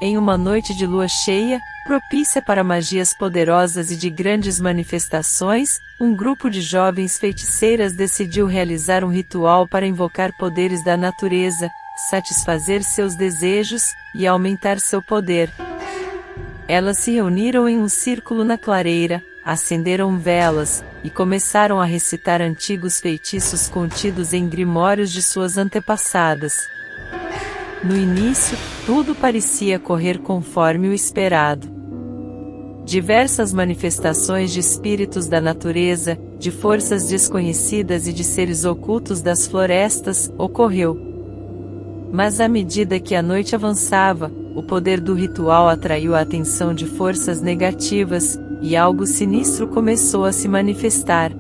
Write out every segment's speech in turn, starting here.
Em uma noite de lua cheia, propícia para magias poderosas e de grandes manifestações, um grupo de jovens feiticeiras decidiu realizar um ritual para invocar poderes da natureza, satisfazer seus desejos e aumentar seu poder. Elas se reuniram em um círculo na clareira, acenderam velas, e começaram a recitar antigos feitiços contidos em grimórios de suas antepassadas. No início, tudo parecia correr conforme o esperado. Diversas manifestações de espíritos da natureza, de forças desconhecidas e de seres ocultos das florestas, ocorreu. Mas à medida que a noite avançava, o poder do ritual atraiu a atenção de forças negativas, e algo sinistro começou a se manifestar.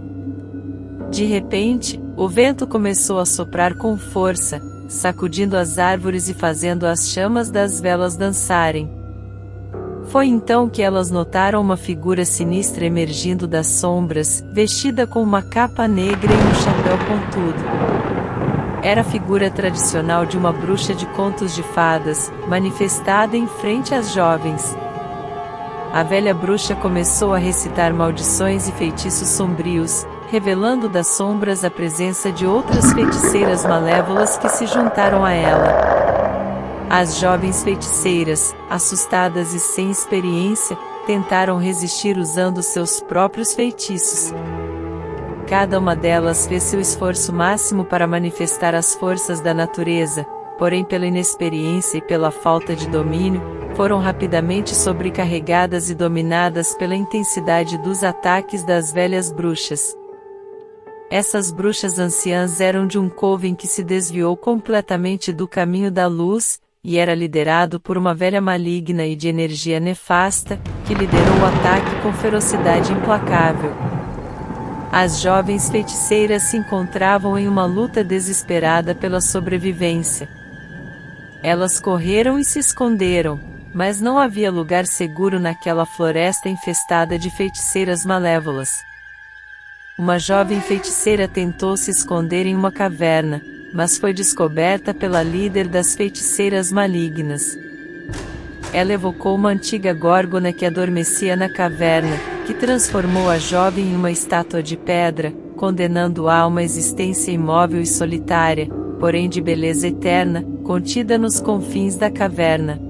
De repente, o vento começou a soprar com força, sacudindo as árvores e fazendo as chamas das velas dançarem. Foi então que elas notaram uma figura sinistra emergindo das sombras, vestida com uma capa negra e um chapéu pontudo. Era a figura tradicional de uma bruxa de contos de fadas, manifestada em frente às jovens. A velha bruxa começou a recitar maldições e feitiços sombrios, revelando das sombras a presença de outras feiticeiras malévolas que se juntaram a ela. As jovens feiticeiras, assustadas e sem experiência, tentaram resistir usando seus próprios feitiços. Cada uma delas fez seu esforço máximo para manifestar as forças da natureza, porém pela inexperiência e pela falta de domínio, foram rapidamente sobrecarregadas e dominadas pela intensidade dos ataques das velhas bruxas. Essas bruxas anciãs eram de um coven que se desviou completamente do caminho da luz, e era liderado por uma velha maligna e de energia nefasta, que liderou o ataque com ferocidade implacável. As jovens feiticeiras se encontravam em uma luta desesperada pela sobrevivência. Elas correram e se esconderam, mas não havia lugar seguro naquela floresta infestada de feiticeiras malévolas. Uma jovem feiticeira tentou se esconder em uma caverna, mas foi descoberta pela líder das feiticeiras malignas. Ela evocou uma antiga górgona que adormecia na caverna, que transformou a jovem em uma estátua de pedra, condenando-a a uma existência imóvel e solitária, porém de beleza eterna, contida nos confins da caverna.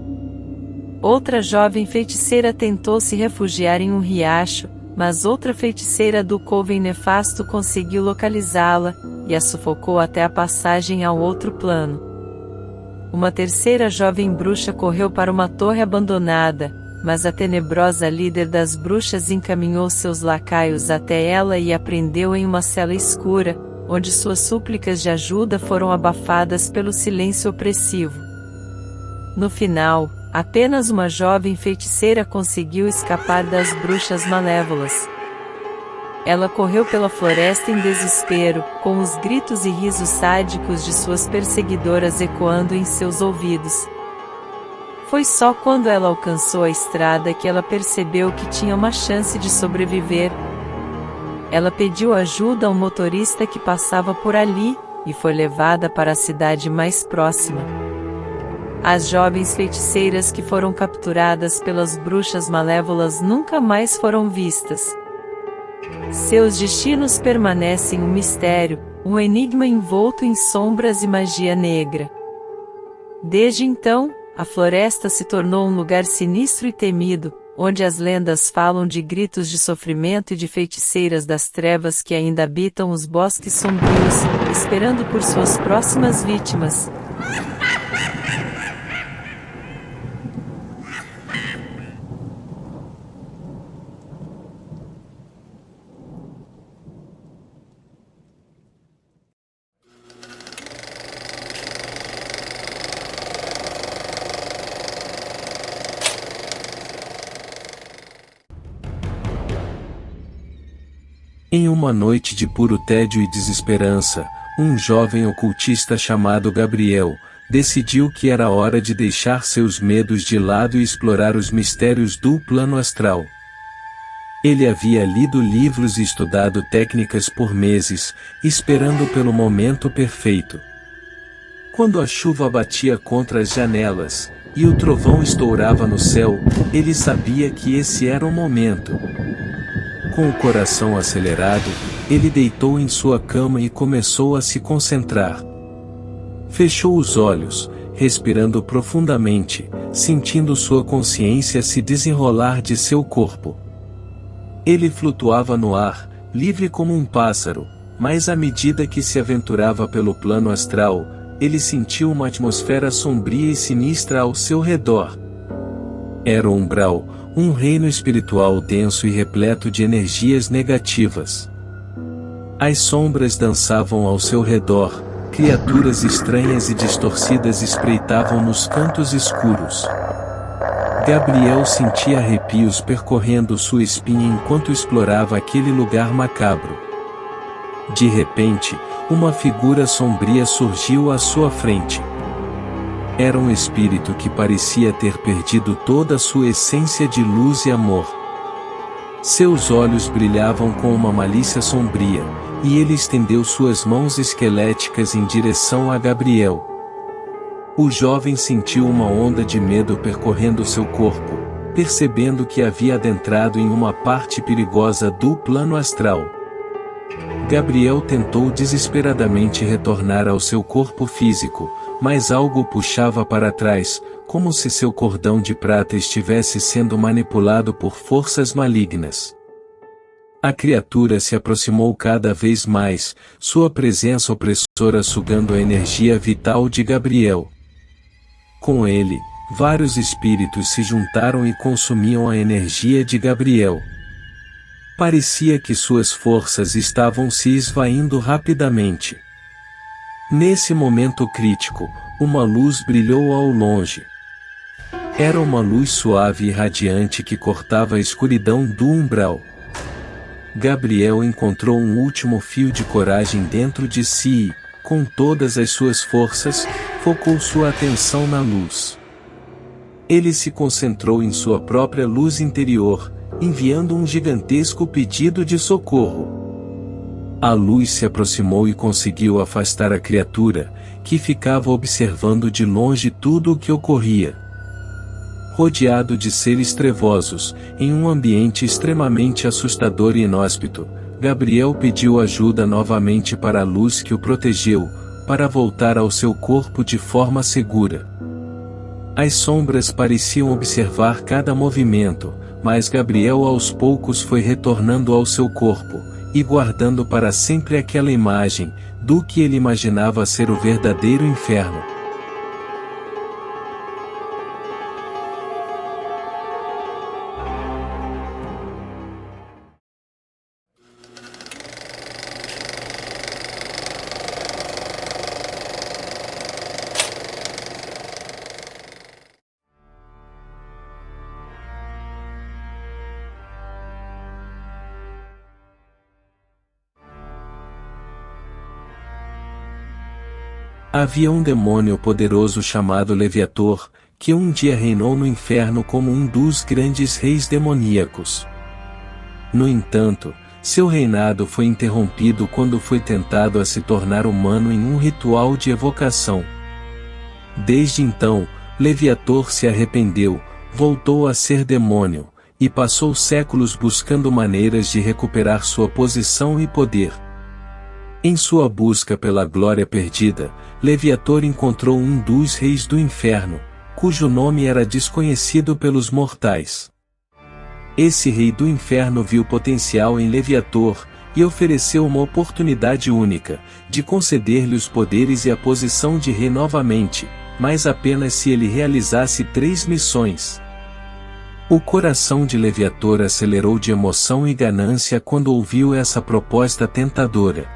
Outra jovem feiticeira tentou se refugiar em um riacho, mas outra feiticeira do coven nefasto conseguiu localizá-la, e a sufocou até a passagem ao outro plano. Uma terceira jovem bruxa correu para uma torre abandonada, mas a tenebrosa líder das bruxas encaminhou seus lacaios até ela e a prendeu em uma cela escura, onde suas súplicas de ajuda foram abafadas pelo silêncio opressivo. No final, apenas uma jovem feiticeira conseguiu escapar das bruxas malévolas. Ela correu pela floresta em desespero, com os gritos e risos sádicos de suas perseguidoras ecoando em seus ouvidos. Foi só quando ela alcançou a estrada que ela percebeu que tinha uma chance de sobreviver. Ela pediu ajuda a um motorista que passava por ali, e foi levada para a cidade mais próxima. As jovens feiticeiras que foram capturadas pelas bruxas malévolas nunca mais foram vistas. Seus destinos permanecem um mistério, um enigma envolto em sombras e magia negra. Desde então, a floresta se tornou um lugar sinistro e temido, onde as lendas falam de gritos de sofrimento e de feiticeiras das trevas que ainda habitam os bosques sombrios, esperando por suas próximas vítimas. Em uma noite de puro tédio e desesperança, um jovem ocultista chamado Gabriel decidiu que era hora de deixar seus medos de lado e explorar os mistérios do plano astral. Ele havia lido livros e estudado técnicas por meses, esperando pelo momento perfeito. Quando a chuva batia contra as janelas, e o trovão estourava no céu, ele sabia que esse era o momento. Com o coração acelerado, ele deitou em sua cama e começou a se concentrar. Fechou os olhos, respirando profundamente, sentindo sua consciência se desenrolar de seu corpo. Ele flutuava no ar, livre como um pássaro, mas à medida que se aventurava pelo plano astral, ele sentiu uma atmosfera sombria e sinistra ao seu redor. Era o umbral, um reino espiritual denso e repleto de energias negativas. As sombras dançavam ao seu redor, criaturas estranhas e distorcidas espreitavam nos cantos escuros. Gabriel sentia arrepios percorrendo sua espinha enquanto explorava aquele lugar macabro. De repente, uma figura sombria surgiu à sua frente. Era um espírito que parecia ter perdido toda a sua essência de luz e amor. Seus olhos brilhavam com uma malícia sombria, e ele estendeu suas mãos esqueléticas em direção a Gabriel. O jovem sentiu uma onda de medo percorrendo seu corpo, percebendo que havia adentrado em uma parte perigosa do plano astral. Gabriel tentou desesperadamente retornar ao seu corpo físico, mas algo o puxava para trás, como se seu cordão de prata estivesse sendo manipulado por forças malignas. A criatura se aproximou cada vez mais, sua presença opressora sugando a energia vital de Gabriel. Com ele, vários espíritos se juntaram e consumiam a energia de Gabriel. Parecia que suas forças estavam se esvaindo rapidamente. Nesse momento crítico, uma luz brilhou ao longe. Era uma luz suave e radiante que cortava a escuridão do umbral. Gabriel encontrou um último fio de coragem dentro de si e, com todas as suas forças, focou sua atenção na luz. Ele se concentrou em sua própria luz interior, enviando um gigantesco pedido de socorro. A luz se aproximou e conseguiu afastar a criatura, que ficava observando de longe tudo o que ocorria. Rodeado de seres trevosos, em um ambiente extremamente assustador e inóspito, Gabriel pediu ajuda novamente para a luz que o protegeu, para voltar ao seu corpo de forma segura. As sombras pareciam observar cada movimento, mas Gabriel aos poucos foi retornando ao seu corpo, e guardando para sempre aquela imagem, do que ele imaginava ser o verdadeiro inferno. Havia um demônio poderoso chamado Leviator, que um dia reinou no inferno como um dos grandes reis demoníacos. No entanto, seu reinado foi interrompido quando foi tentado a se tornar humano em um ritual de evocação. Desde então, Leviator se arrependeu, voltou a ser demônio, e passou séculos buscando maneiras de recuperar sua posição e poder. Em sua busca pela glória perdida, Leviator encontrou um dos reis do inferno, cujo nome era desconhecido pelos mortais. Esse rei do inferno viu potencial em Leviator, e ofereceu uma oportunidade única, de conceder-lhe os poderes e a posição de rei novamente, mas apenas se ele realizasse 3 missões. O coração de Leviator acelerou de emoção e ganância quando ouviu essa proposta tentadora.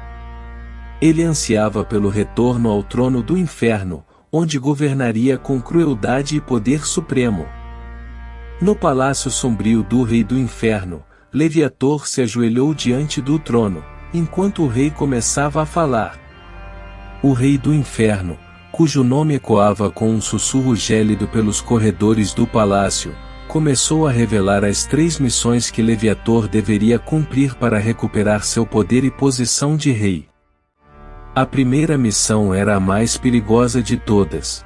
Ele ansiava pelo retorno ao trono do inferno, onde governaria com crueldade e poder supremo. No palácio sombrio do rei do inferno, Leviator se ajoelhou diante do trono, enquanto o rei começava a falar. O rei do inferno, cujo nome ecoava com um sussurro gélido pelos corredores do palácio, começou a revelar as 3 missões que Leviator deveria cumprir para recuperar seu poder e posição de rei. A primeira missão era a mais perigosa de todas.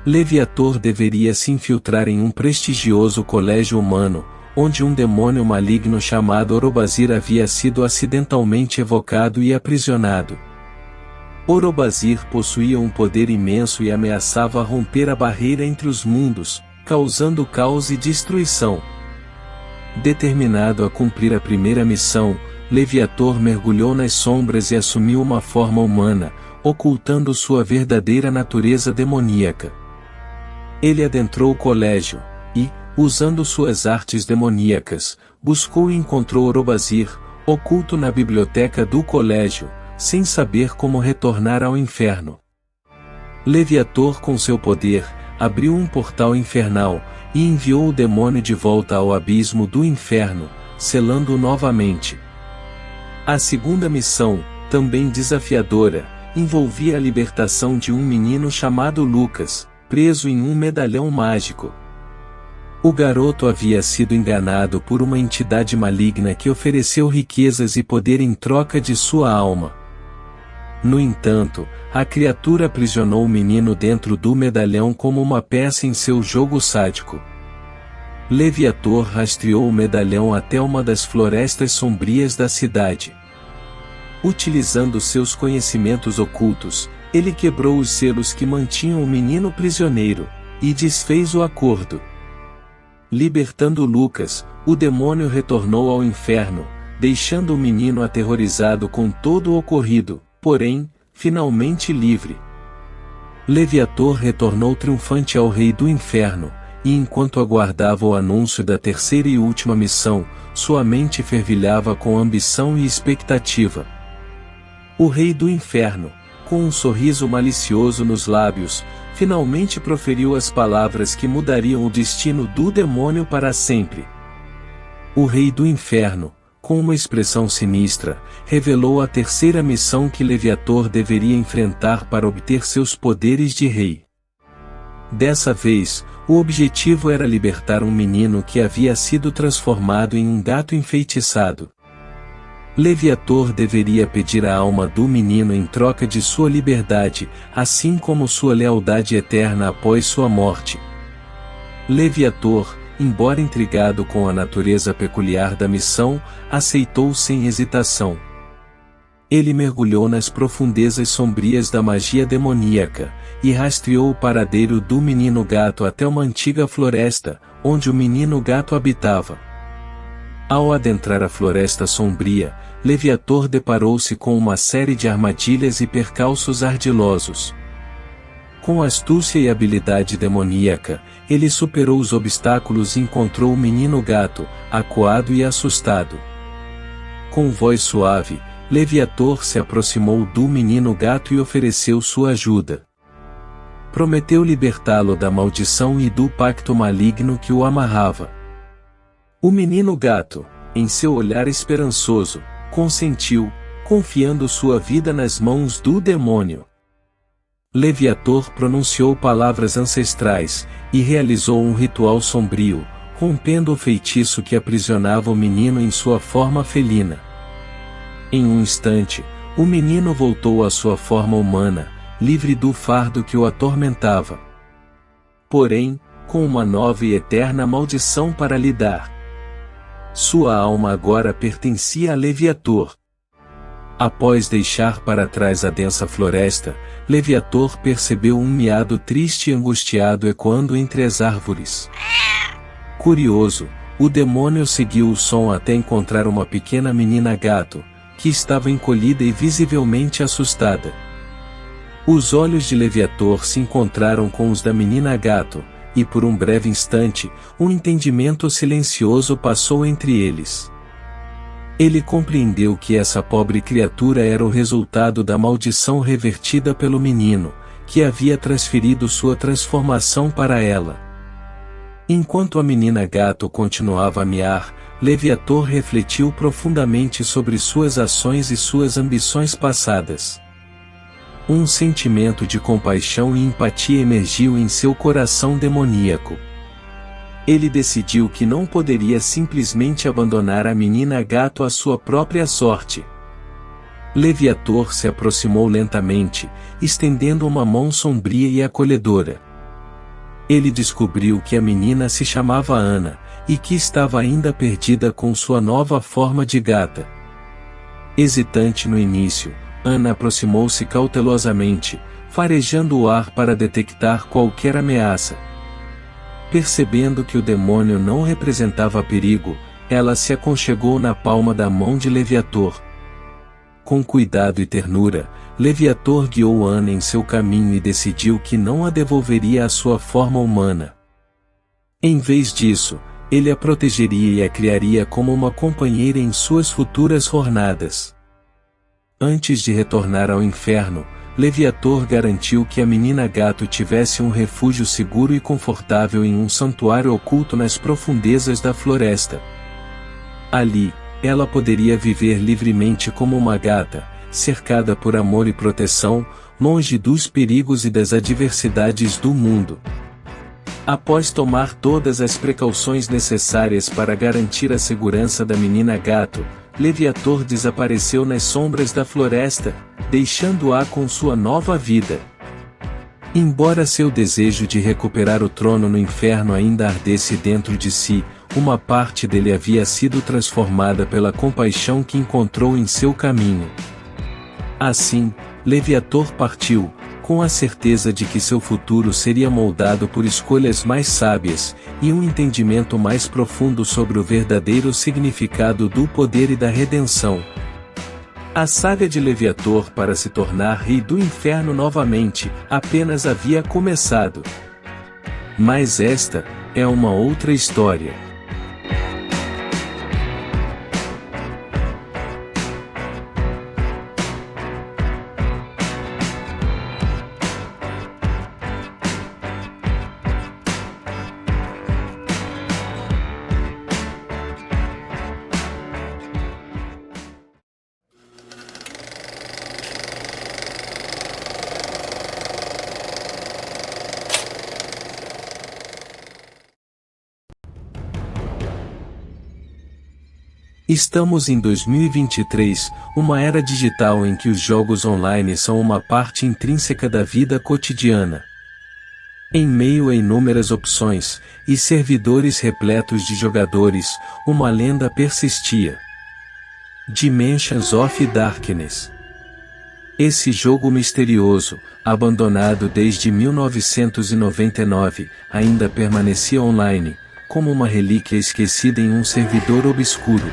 Leviator deveria se infiltrar em um prestigioso colégio humano, onde um demônio maligno chamado Orobazir havia sido acidentalmente evocado e aprisionado. Orobazir possuía um poder imenso e ameaçava romper a barreira entre os mundos, causando caos e destruição. Determinado a cumprir a primeira missão, Leviator mergulhou nas sombras e assumiu uma forma humana, ocultando sua verdadeira natureza demoníaca. Ele adentrou o colégio, e, usando suas artes demoníacas, buscou e encontrou Orobazir, oculto na biblioteca do colégio, sem saber como retornar ao inferno. Leviator, com seu poder, abriu um portal infernal, e enviou o demônio de volta ao abismo do inferno, selando-o novamente. A segunda missão, também desafiadora, envolvia a libertação de um menino chamado Lucas, preso em um medalhão mágico. O garoto havia sido enganado por uma entidade maligna que ofereceu riquezas e poder em troca de sua alma. No entanto, a criatura aprisionou o menino dentro do medalhão como uma peça em seu jogo sádico. Leviator rastreou o medalhão até uma das florestas sombrias da cidade. Utilizando seus conhecimentos ocultos, ele quebrou os selos que mantinham o menino prisioneiro, e desfez o acordo. Libertando Lucas, o demônio retornou ao inferno, deixando o menino aterrorizado com todo o ocorrido, porém, finalmente livre. Leviator retornou triunfante ao rei do inferno, e enquanto aguardava o anúncio da terceira e última missão, sua mente fervilhava com ambição e expectativa. O rei do inferno, com um sorriso malicioso nos lábios, finalmente proferiu as palavras que mudariam o destino do demônio para sempre. O rei do inferno, com uma expressão sinistra, revelou a terceira missão que Leviator deveria enfrentar para obter seus poderes de rei. Dessa vez, o objetivo era libertar um menino que havia sido transformado em um gato enfeitiçado. Leviator deveria pedir a alma do menino em troca de sua liberdade, assim como sua lealdade eterna após sua morte. Leviator, embora intrigado com a natureza peculiar da missão, aceitou sem hesitação. Ele mergulhou nas profundezas sombrias da magia demoníaca, e rastreou o paradeiro do menino gato até uma antiga floresta, onde o menino gato habitava. Ao adentrar a floresta sombria, Leviator deparou-se com uma série de armadilhas e percalços ardilosos. Com astúcia e habilidade demoníaca, ele superou os obstáculos e encontrou o menino gato, acuado e assustado. Com voz suave, Leviator se aproximou do menino gato e ofereceu sua ajuda. Prometeu libertá-lo da maldição e do pacto maligno que o amarrava. O menino gato, em seu olhar esperançoso, consentiu, confiando sua vida nas mãos do demônio. Leviator pronunciou palavras ancestrais, e realizou um ritual sombrio, rompendo o feitiço que aprisionava o menino em sua forma felina. Em um instante, o menino voltou à sua forma humana, livre do fardo que o atormentava. Porém, com uma nova e eterna maldição para lidar. Sua alma agora pertencia a Leviator. Após deixar para trás a densa floresta, Leviator percebeu um miado triste e angustiado ecoando entre as árvores. Curioso, o demônio seguiu o som até encontrar uma pequena menina gato, que estava encolhida e visivelmente assustada. Os olhos de Leviator se encontraram com os da menina gato, e por um breve instante, um entendimento silencioso passou entre eles. Ele compreendeu que essa pobre criatura era o resultado da maldição revertida pelo menino, que havia transferido sua transformação para ela. Enquanto a menina gato continuava a miar, Leviator refletiu profundamente sobre suas ações e suas ambições passadas. Um sentimento de compaixão e empatia emergiu em seu coração demoníaco. Ele decidiu que não poderia simplesmente abandonar a menina gato à sua própria sorte. Leviator se aproximou lentamente, estendendo uma mão sombria e acolhedora. Ele descobriu que a menina se chamava Ana, e que estava ainda perdida com sua nova forma de gata. Hesitante no início, Ana aproximou-se cautelosamente, farejando o ar para detectar qualquer ameaça. Percebendo que o demônio não representava perigo, ela se aconchegou na palma da mão de Leviator. Com cuidado e ternura, Leviator guiou Ana em seu caminho e decidiu que não a devolveria à sua forma humana. Em vez disso, ele a protegeria e a criaria como uma companheira em suas futuras jornadas. Antes de retornar ao inferno, Leviator garantiu que a menina gato tivesse um refúgio seguro e confortável em um santuário oculto nas profundezas da floresta. Ali, ela poderia viver livremente como uma gata, cercada por amor e proteção, longe dos perigos e das adversidades do mundo. Após tomar todas as precauções necessárias para garantir a segurança da menina gato, Leviator desapareceu nas sombras da floresta, deixando-a com sua nova vida. Embora seu desejo de recuperar o trono no inferno ainda ardesse dentro de si, uma parte dele havia sido transformada pela compaixão que encontrou em seu caminho. Assim, Leviator partiu, com a certeza de que seu futuro seria moldado por escolhas mais sábias, e um entendimento mais profundo sobre o verdadeiro significado do poder e da redenção. A saga de Leviator para se tornar rei do inferno novamente, apenas havia começado. Mas esta é uma outra história. Estamos em 2023, uma era digital em que os jogos online são uma parte intrínseca da vida cotidiana. Em meio a inúmeras opções, e servidores repletos de jogadores, uma lenda persistia. Dimensions of Darkness. Esse jogo misterioso, abandonado desde 1999, ainda permanecia online, como uma relíquia esquecida em um servidor obscuro.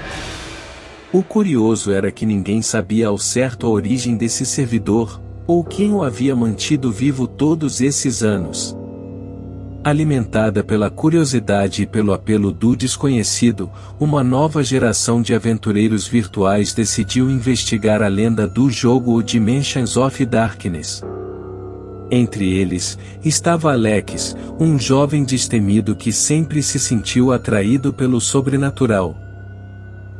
O curioso era que ninguém sabia ao certo a origem desse servidor, ou quem o havia mantido vivo todos esses anos. Alimentada pela curiosidade e pelo apelo do desconhecido, uma nova geração de aventureiros virtuais decidiu investigar a lenda do jogo O Dimensions of Darkness. Entre eles, estava Alex, um jovem destemido que sempre se sentiu atraído pelo sobrenatural.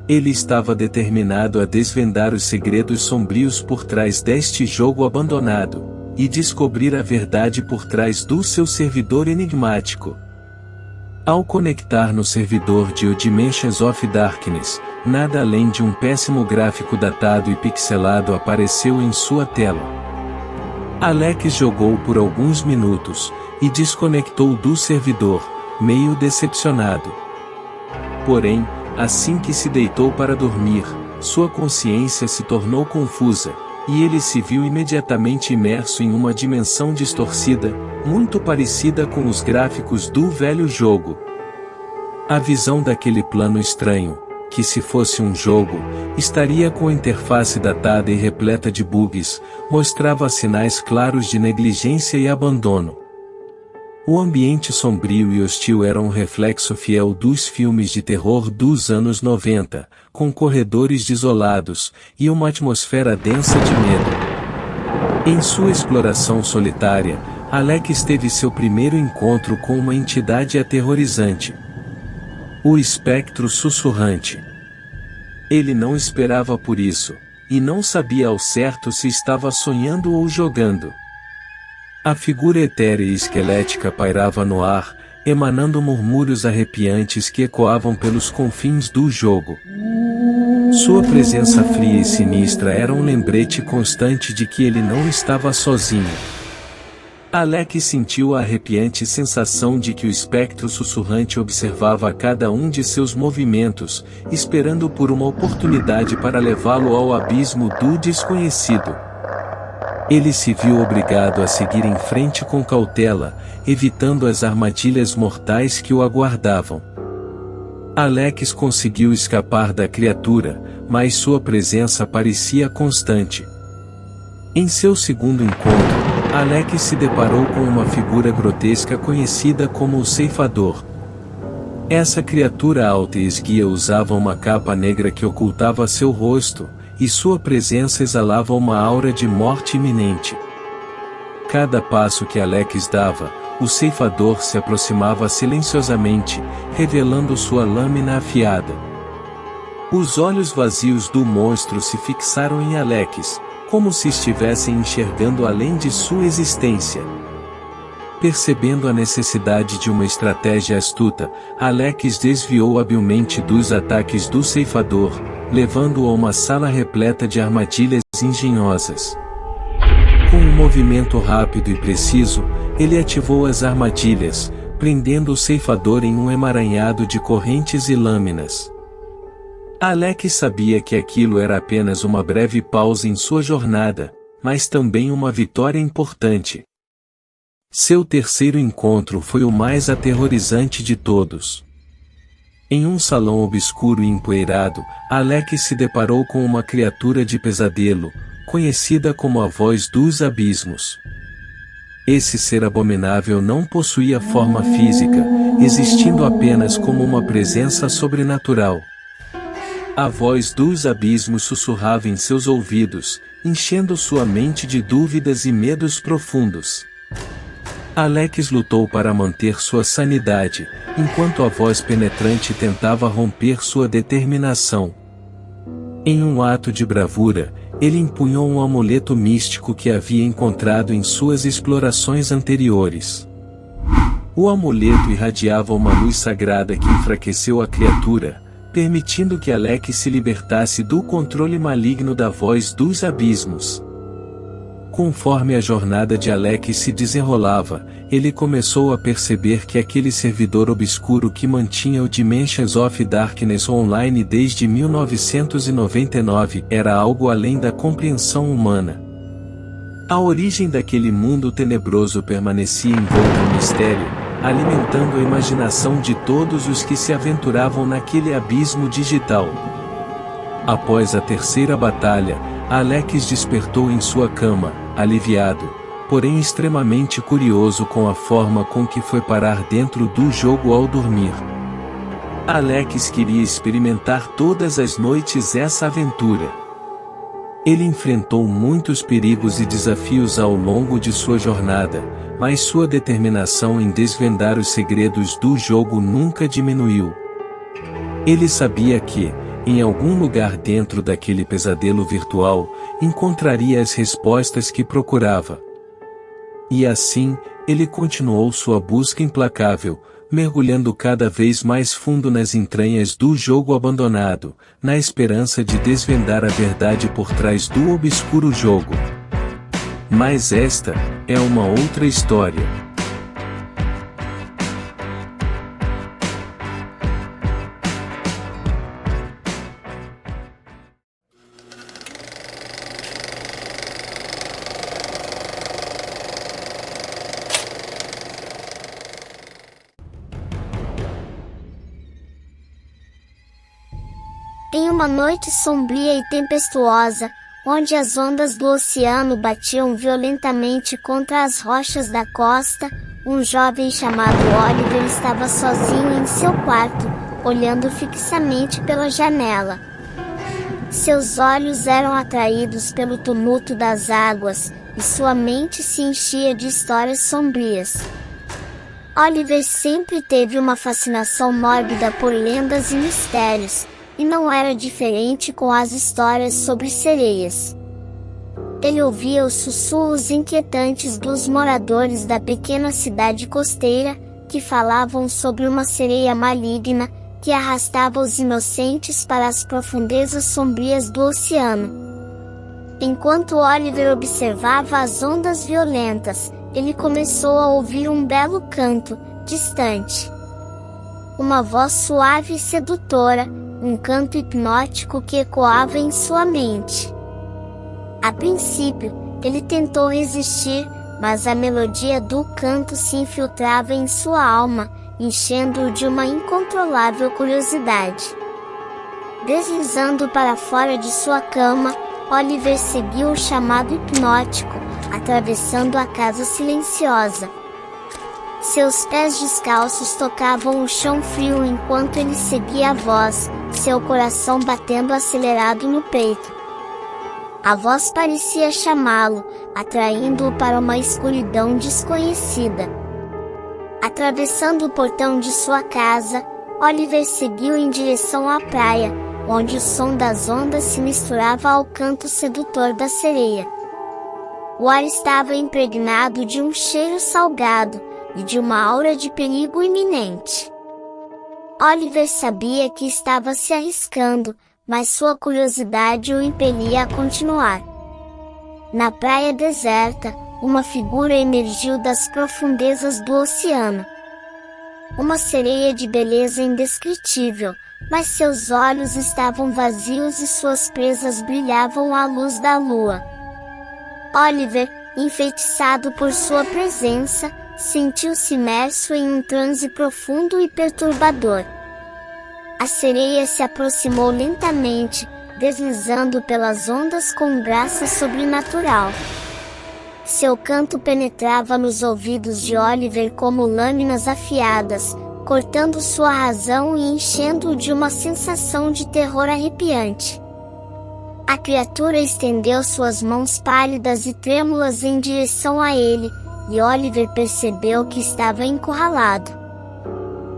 Ele estava determinado a desvendar os segredos sombrios por trás deste jogo abandonado, e descobrir a verdade por trás do seu servidor enigmático. Ao conectar no servidor de O Dimensions of Darkness, nada além de um péssimo gráfico datado e pixelado apareceu em sua tela. Alex jogou por alguns minutos, e desconectou do servidor, meio decepcionado. Porém, assim que se deitou para dormir, sua consciência se tornou confusa, e ele se viu imediatamente imerso em uma dimensão distorcida, muito parecida com os gráficos do velho jogo. A visão daquele plano estranho, que se fosse um jogo, estaria com a interface datada e repleta de bugs, mostrava sinais claros de negligência e abandono. O ambiente sombrio e hostil era um reflexo fiel dos filmes de terror dos anos 90, com corredores desolados, e uma atmosfera densa de medo. Em sua exploração solitária, Alex teve seu primeiro encontro com uma entidade aterrorizante. O espectro sussurrante. Ele não esperava por isso, e não sabia ao certo se estava sonhando ou jogando. A figura etérea e esquelética pairava no ar, emanando murmúrios arrepiantes que ecoavam pelos confins do jogo. Sua presença fria e sinistra era um lembrete constante de que ele não estava sozinho. Alex sentiu a arrepiante sensação de que o espectro sussurrante observava cada um de seus movimentos, esperando por uma oportunidade para levá-lo ao abismo do desconhecido. Ele se viu obrigado a seguir em frente com cautela, evitando as armadilhas mortais que o aguardavam. Alex conseguiu escapar da criatura, mas sua presença parecia constante. Em seu segundo encontro, Alex se deparou com uma figura grotesca conhecida como o Ceifador. Essa criatura alta e esguia usava uma capa negra que ocultava seu rosto, e sua presença exalava uma aura de morte iminente. Cada passo que Alex dava, o Ceifador se aproximava silenciosamente, revelando sua lâmina afiada. Os olhos vazios do monstro se fixaram em Alex, como se estivessem enxergando além de sua existência. Percebendo a necessidade de uma estratégia astuta, Alex desviou habilmente dos ataques do Ceifador, levando-o a uma sala repleta de armadilhas engenhosas. Com um movimento rápido e preciso, ele ativou as armadilhas, prendendo o Ceifador em um emaranhado de correntes e lâminas. Alex sabia que aquilo era apenas uma breve pausa em sua jornada, mas também uma vitória importante. Seu terceiro encontro foi o mais aterrorizante de todos. Em um salão obscuro e empoeirado, Alex se deparou com uma criatura de pesadelo, conhecida como a Voz dos Abismos. Esse ser abominável não possuía forma física, existindo apenas como uma presença sobrenatural. A Voz dos Abismos sussurrava em seus ouvidos, enchendo sua mente de dúvidas e medos profundos. Alex lutou para manter sua sanidade, enquanto a voz penetrante tentava romper sua determinação. Em um ato de bravura, ele empunhou um amuleto místico que havia encontrado em suas explorações anteriores. O amuleto irradiava uma luz sagrada que enfraqueceu a criatura, permitindo que Alex se libertasse do controle maligno da Voz dos Abismos. Conforme a jornada de Alex se desenrolava, ele começou a perceber que aquele servidor obscuro que mantinha o Dimensions of Darkness online desde 1999 era algo além da compreensão humana. A origem daquele mundo tenebroso permanecia envolta em mistério, alimentando a imaginação de todos os que se aventuravam naquele abismo digital. Após a terceira batalha, Alex despertou em sua cama, aliviado, porém extremamente curioso com a forma com que foi parar dentro do jogo ao dormir. Alex queria experimentar todas as noites essa aventura. Ele enfrentou muitos perigos e desafios ao longo de sua jornada, mas sua determinação em desvendar os segredos do jogo nunca diminuiu. Ele sabia que, em algum lugar dentro daquele pesadelo virtual, encontraria as respostas que procurava. E assim, ele continuou sua busca implacável, mergulhando cada vez mais fundo nas entranhas do jogo abandonado, na esperança de desvendar a verdade por trás do obscuro jogo. Mas esta é uma outra história. Em uma noite sombria e tempestuosa, onde as ondas do oceano batiam violentamente contra as rochas da costa, um jovem chamado Oliver estava sozinho em seu quarto, olhando fixamente pela janela. Seus olhos eram atraídos pelo tumulto das águas, e sua mente se enchia de histórias sombrias. Oliver sempre teve uma fascinação mórbida por lendas e mistérios, e não era diferente com as histórias sobre sereias. Ele ouvia os sussurros inquietantes dos moradores da pequena cidade costeira, que falavam sobre uma sereia maligna, que arrastava os inocentes para as profundezas sombrias do oceano. Enquanto Oliver observava as ondas violentas, ele começou a ouvir um belo canto, distante. Uma voz suave e sedutora, um canto hipnótico que ecoava em sua mente. A princípio, ele tentou resistir, mas a melodia do canto se infiltrava em sua alma, enchendo-o de uma incontrolável curiosidade. Deslizando para fora de sua cama, Oliver seguiu o chamado hipnótico, atravessando a casa silenciosa. Seus pés descalços tocavam o chão frio enquanto ele seguia a voz, seu coração batendo acelerado no peito. A voz parecia chamá-lo, atraindo-o para uma escuridão desconhecida. Atravessando o portão de sua casa, Oliver seguiu em direção à praia, onde o som das ondas se misturava ao canto sedutor da sereia. O ar estava impregnado de um cheiro salgado, e de uma aura de perigo iminente. Oliver sabia que estava se arriscando, mas sua curiosidade o impelia a continuar. Na praia deserta, uma figura emergiu das profundezas do oceano. Uma sereia de beleza indescritível, mas seus olhos estavam vazios e suas presas brilhavam à luz da lua. Oliver, enfeitiçado por sua presença, sentiu-se imerso em um transe profundo e perturbador. A sereia se aproximou lentamente, deslizando pelas ondas com graça sobrenatural. Seu canto penetrava nos ouvidos de Oliver como lâminas afiadas, cortando sua razão e enchendo-o de uma sensação de terror arrepiante. A criatura estendeu suas mãos pálidas e trêmulas em direção a ele, e Oliver percebeu que estava encurralado.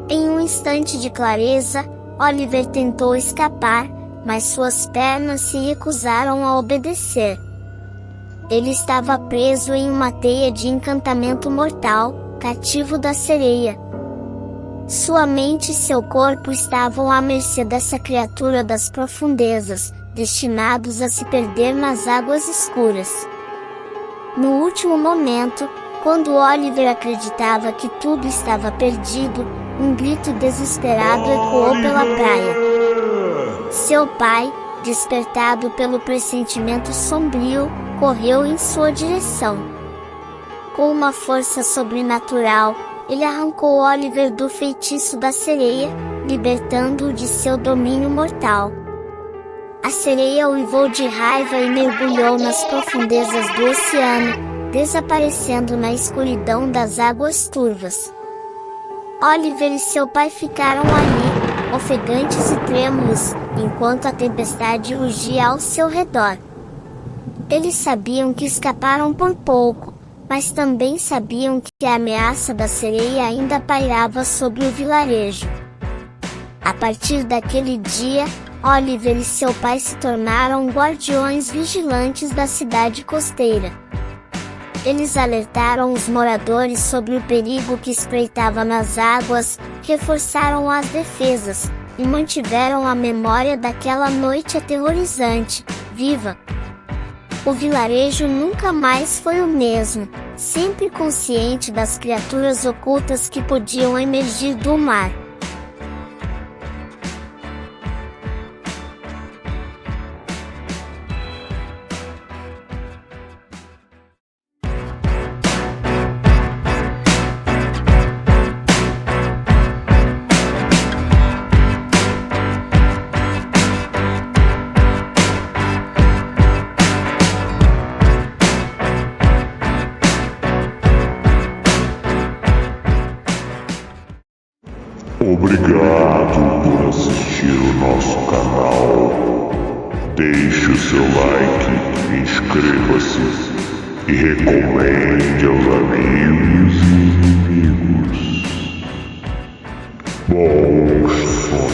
Em um instante de clareza, Oliver tentou escapar, mas suas pernas se recusaram a obedecer. Ele estava preso em uma teia de encantamento mortal, cativo da sereia. Sua mente e seu corpo estavam à mercê dessa criatura das profundezas, destinados a se perder nas águas escuras. No último momento, quando Oliver acreditava que tudo estava perdido, um grito desesperado ecoou pela praia. Seu pai, despertado pelo pressentimento sombrio, correu em sua direção. Com uma força sobrenatural, ele arrancou Oliver do feitiço da sereia, libertando-o de seu domínio mortal. A sereia uivou de raiva e mergulhou nas profundezas do oceano, desaparecendo na escuridão das águas turvas. Oliver e seu pai ficaram ali, ofegantes e trêmulos, enquanto a tempestade rugia ao seu redor. Eles sabiam que escaparam por pouco, mas também sabiam que a ameaça da sereia ainda pairava sobre o vilarejo. A partir daquele dia, Oliver e seu pai se tornaram guardiões vigilantes da cidade costeira. Eles alertaram os moradores sobre o perigo que espreitava nas águas, reforçaram as defesas, e mantiveram a memória daquela noite aterrorizante, viva. O vilarejo nunca mais foi o mesmo, sempre consciente das criaturas ocultas que podiam emergir do mar. Obrigado por assistir o nosso canal. Deixe o seu like, inscreva-se e recomende aos amigos e inimigos. Bons sonhos.